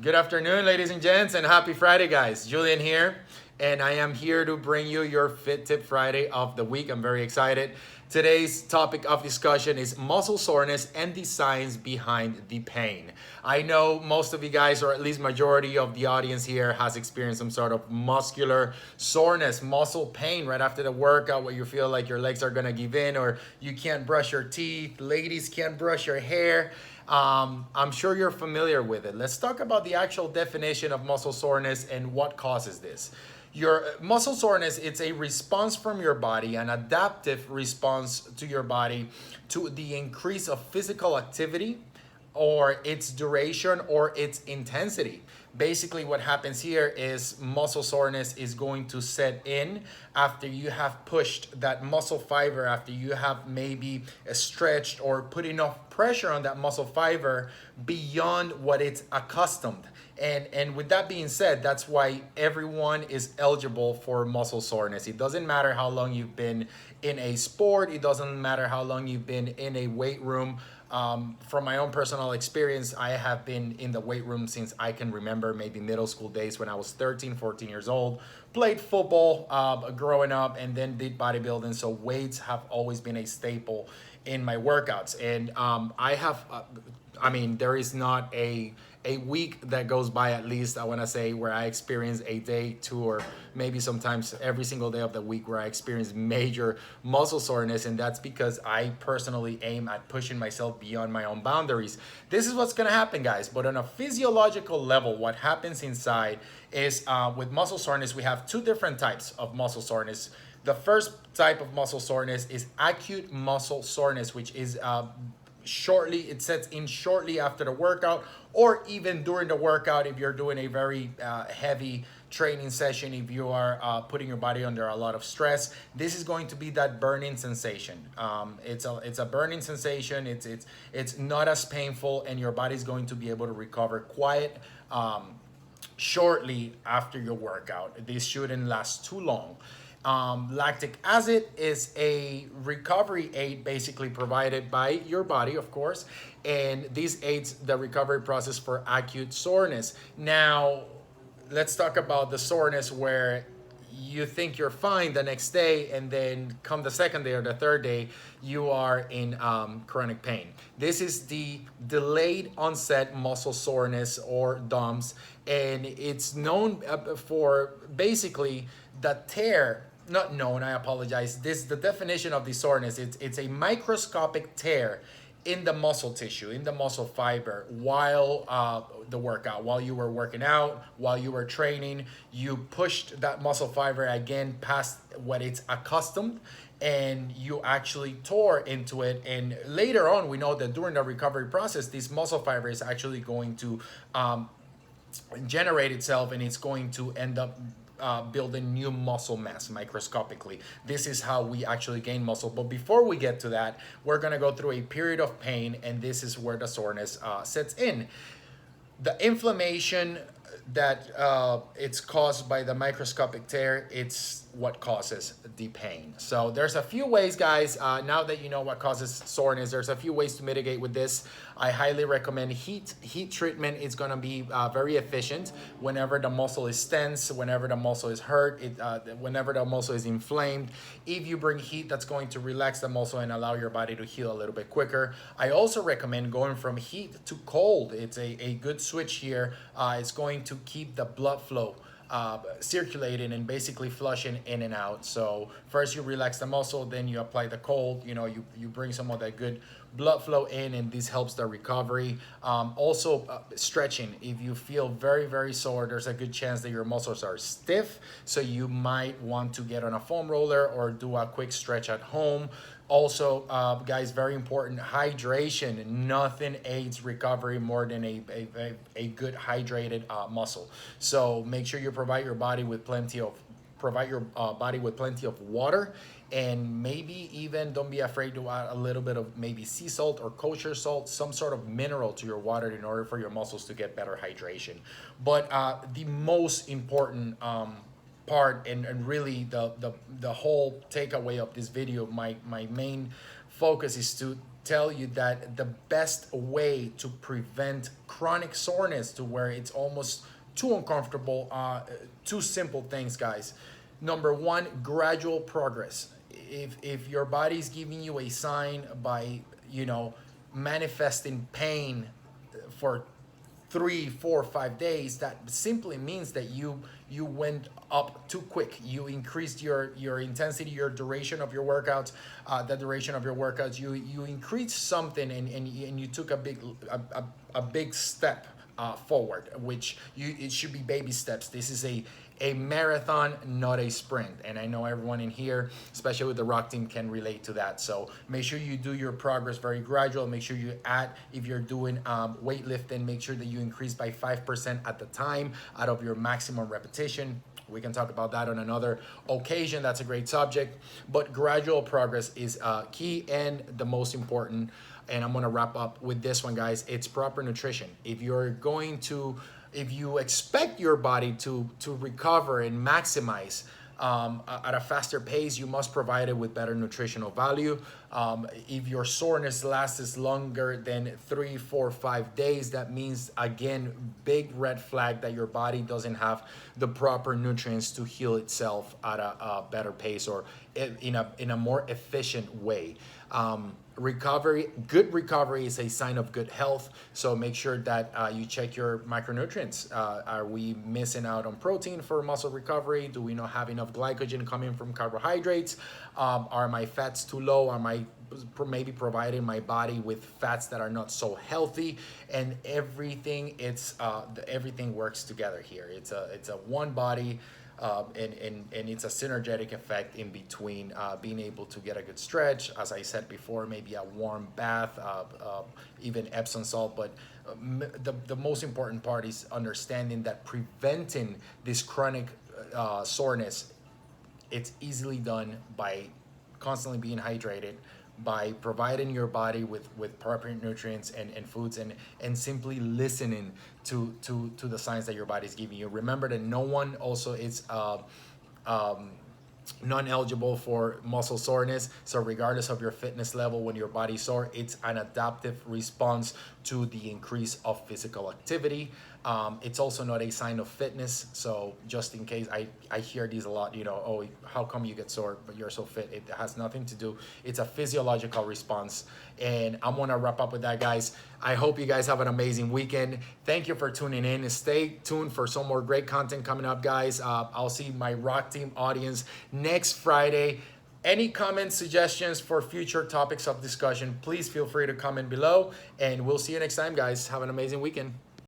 Good afternoon, ladies and gents, and happy Friday, guys. Julian here, and I am here to bring you your Fit Tip Friday of the week. I'm very excited. Today's topic of discussion is muscle soreness and the science behind the pain. I know most of you guys, or at least majority of the audience here, has experienced some sort of muscular soreness, muscle pain right after the workout, where you feel like your legs are gonna give in, or you can't brush your teeth. Ladies can't brush your hair. I'm sure you're familiar with it. Let's talk about the actual definition of muscle soreness and what causes this. Your muscle soreness, it's a response from your body, an adaptive response to your body to the increase of physical activity or its duration or its intensity. Basically, what happens here is muscle soreness is going to set in after you have pushed that muscle fiber, after you have maybe stretched or put enough pressure on that muscle fiber beyond what it's accustomed. And with that being said, that's why everyone is eligible for muscle soreness. It doesn't matter how long you've been in a sport. It doesn't matter how long you've been in a weight room. From my own personal experience, I have been in the weight room since I can remember, maybe middle school days when I was 13, 14 years old. Played football growing up and then did bodybuilding. So weights have always been a staple in my workouts. And there is not a week that goes by, at least I want to say, where I experience a day, two, or maybe sometimes every single day of the week where I experience major muscle soreness. And that's because I personally aim at pushing myself beyond my own boundaries. This is what's going to happen, guys. But on a physiological level, what happens inside is with muscle soreness, we have two different types of muscle soreness. The first type of muscle soreness is acute muscle soreness, which is it sets in shortly after the workout, or even during the workout if you're doing a very heavy training session, if you are putting your body under a lot of stress. This is going to be that burning sensation. It's a burning sensation. It's not as painful, and your body's going to be able to recover quite shortly after your workout. This shouldn't last too long. Lactic acid is a recovery aid basically provided by your body, of course, and this aids the recovery process for acute soreness. Now, let's talk about the soreness where you think you're fine the next day, and then come the second day or the third day, you are in chronic pain. This is the delayed onset muscle soreness, or DOMS, and it's known for basically the tear. Not known, I apologize. The definition of the soreness. It's a microscopic tear in the muscle tissue, in the muscle fiber, while the workout, while you were working out, while you were training, you pushed that muscle fiber again past what it's accustomed, and you actually tore into it. And later on, we know that during the recovery process, this muscle fiber is actually going to generate itself, and it's going to end up building new muscle mass microscopically. This is how we actually gain muscle. But before we get to that, we're going to go through a period of pain, and this is where the soreness sets in. The inflammation that it's caused by the microscopic tear, it's what causes the pain. So there's a few ways, guys. Now that you know what causes soreness, there's a few ways to mitigate with this. I highly recommend heat. Heat treatment is going to be very efficient whenever the muscle is tense, whenever the muscle is hurt, whenever the muscle is inflamed. If you bring heat, that's going to relax the muscle and allow your body to heal a little bit quicker. I also recommend going from heat to cold. It's a good switch here. It's going to keep the blood flow circulating and basically flushing in and out. So first you relax the muscle, then you apply the cold. You bring some of that good blood flow in, and this helps the recovery. Also stretching. If you feel very, very sore, there's a good chance that your muscles are stiff, so you might want to get on a foam roller or do a quick stretch at home. Also, guys, very important, hydration. Nothing aids recovery more than a good hydrated muscle. So make sure you provide your body with plenty of water, and maybe even don't be afraid to add a little bit of maybe sea salt or kosher salt, some sort of mineral to your water in order for your muscles to get better hydration. But the most important part, and really the whole takeaway of this video, my main focus is to tell you that the best way to prevent chronic soreness to where it's almost too uncomfortable, two simple things, guys. Number one, gradual progress. If your body's giving you a sign by, manifesting pain for 3, 4, 5 days, that simply means that you went up too quick. You increased your intensity, your duration of your workouts, the duration of your workouts. You increased something, and you took a big step forward, which it should be baby steps. This is a marathon, not a sprint. And I know everyone in here, especially with the rock team, can relate to that. So make sure you do your progress very gradual. Make sure you add, if you're doing weightlifting, make sure that you increase by 5% at the time out of your maximum repetition. We can talk about that on another occasion. That's a great subject. But gradual progress is key and the most important. And I'm gonna wrap up with this one, guys. It's proper nutrition. If you expect your body to recover and maximize at a faster pace, you must provide it with better nutritional value. If your soreness lasts longer than 3, 4, 5 days, that means, again, big red flag that your body doesn't have the proper nutrients to heal itself at a better pace or in a more efficient way. Good recovery is a sign of good health. So make sure that you check your micronutrients. Are we missing out on protein for muscle recovery? Do we not have enough glycogen coming from carbohydrates? Are my fats too low? Am I maybe providing my body with fats that are not so healthy? And everything, everything works together here. It's a one body. And it's a synergetic effect in between being able to get a good stretch, as I said before, maybe a warm bath, even Epsom salt. But the most important part is understanding that preventing this chronic soreness, it's easily done by constantly being hydrated, by providing your body with proper nutrients and foods, and simply listening to the signs that your body's giving you. Remember that no one also is non-eligible for muscle soreness. So regardless of your fitness level, when your body's sore, it's an adaptive response to the increase of physical activity. It's also not a sign of fitness. So just in case, I hear these a lot, oh, how come you get sore but you're so fit? It has nothing to do. It's a physiological response. And I'm gonna wrap up with that, guys. I hope you guys have an amazing weekend. Thank you for tuning in. Stay tuned for some more great content coming up, guys. I'll see my Rock Team audience next Friday. Any comments, suggestions for future topics of discussion, please feel free to comment below. And we'll see you next time, guys. Have an amazing weekend.